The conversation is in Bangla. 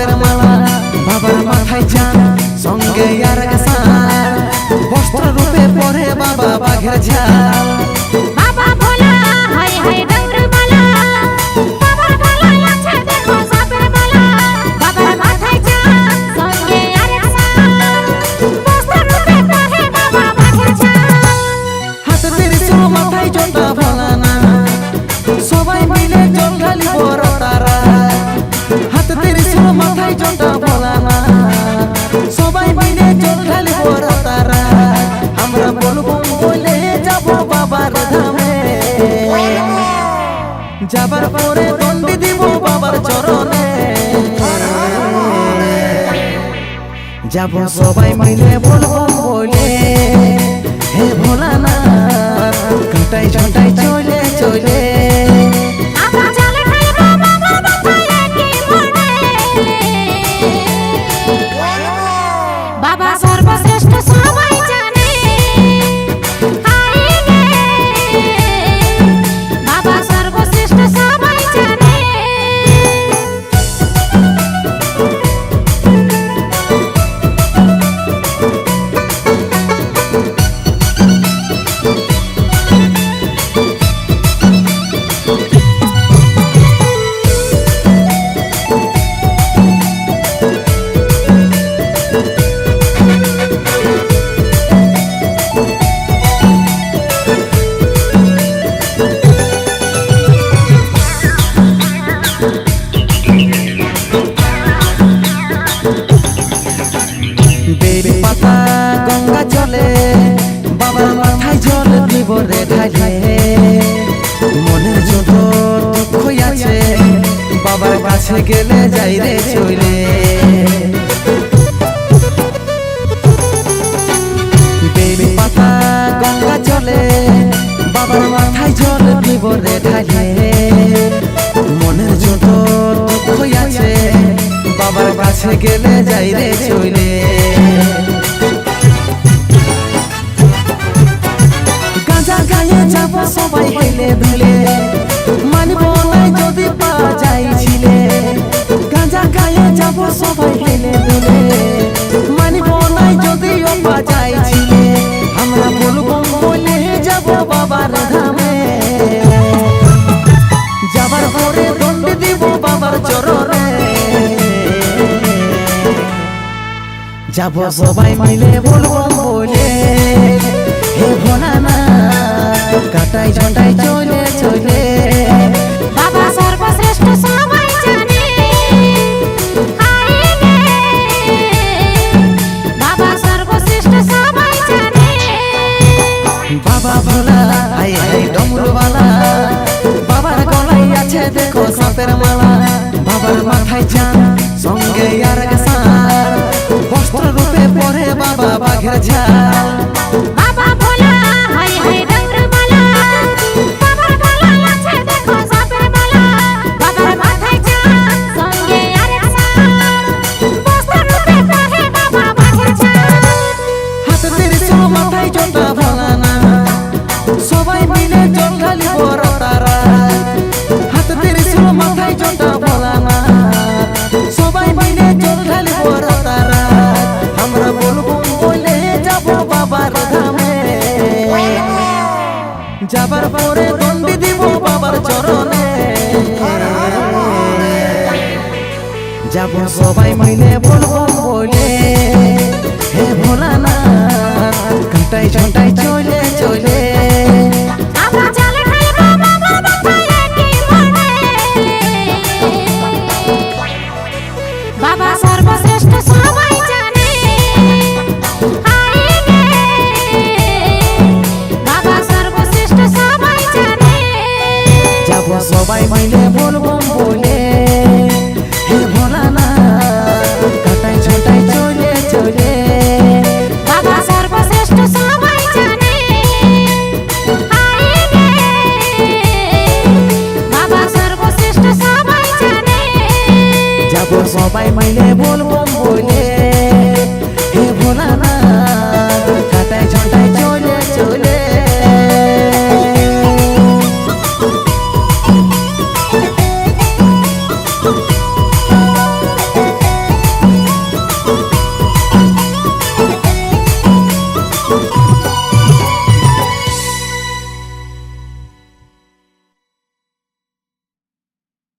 সাপের মালা বাবার মাথায় চান সঙ্গে আর সার বস্ত্র রূপে পরে বাবা বাঘের ঝাল বাবা ভোলা হাই হাই ডমরুবালা বাবার গলায় আছে দেখো সাপের মালা বাবার মাথায় চাঁদ সঙ্গে আরেক সার বস্ত্র রূপে পরে বাবা বাঘের ঝাল হাতে ত্রিশূল মাথায় জটা ভোলানা সবাই মিলে জল ঢালিব তারা হাতে ত্রিশূল মাথায় জটা ভোলানা সবাই মিলে জল ঢালিব তারা আমরা বলবো বলে যাব বাবার ধামে যাবার পরে দণ্ডি দিব বাবার চরণে যাব সবাই মিলে বলবো বলে হে ভোলানা ঘন্টায় ঘন্টায় চলে চলে আপা চলে খাইবো বাবা মাথায় কি মনে বাবা সর্বশ্রেষ্ঠ সবাই জানে হাই রে বাবা সর্বশ্রেষ্ঠ সবাই জানে বেবি পাতা গঙ্গা চলে বাবার মাথায় জল দিব রে ঢালে মনের যত দুঃখ আছে বাবার কাছে গেলে যাই রে চলে বেবি পাতা গঙ্গা চলে বাবার মাথায় জল দিব রে ঢালে মনের যত দুঃখ আছে বাবার কাছে গেলে যাই রে চলে গাঁজা গায়ে যাব সবাই হেলে দুলে মানব নাই যদি পা যাইছিলে গাঁজা গায়ে যাব সবাই হেলে দুলে মানব নাই যদি পা যাইছিলে আমরা বলবো বলে যাব বাবার ধামে যাবার পরে দণ্ড দিব বাবার চরণে যাব সবাই মিলে বলবো বলে হে ভোলানা কাটাই ঝন্ডাই চলে চলে বাবা সর্বশ্রেষ্ঠ সবাই জানে হাই রে বাবা সর্বশ্রেষ্ঠ সবাই জানে বাবা ভোলা হাই হাই ডমরুবালা বাবার গলায় আছে দেখো সাপের মালা বাবার মাথায় চান সঙ্গে আর সার বস্ত্র রূপে পরে বাবা বাঘের ঝাল বাবা ভোলা হাই হাই ডমরুবালা বাবার গলায় আছে দেখো সাপের মালা বাবার মাথায় চাঁদ সঙ্গে আরেক সার বস্ত্র রূপে পরে বাবা বাঘের ঝাল হাতে ত্রিশূল মাথায় জটা ভোলানা সবাই মিলে জল ঢালিব তারা হাতে ত্রিশূল মাথায় জটা ভোলানা সবাই মিলে জল ঢালিব তারা আমরা বলবো বলে যাব বাবার ধামে যাবার পরে দণ্ডি দিব বাবার চরণে যাব সবাই মিলে বলবো বলে হে ভোলানা ঘন্টায়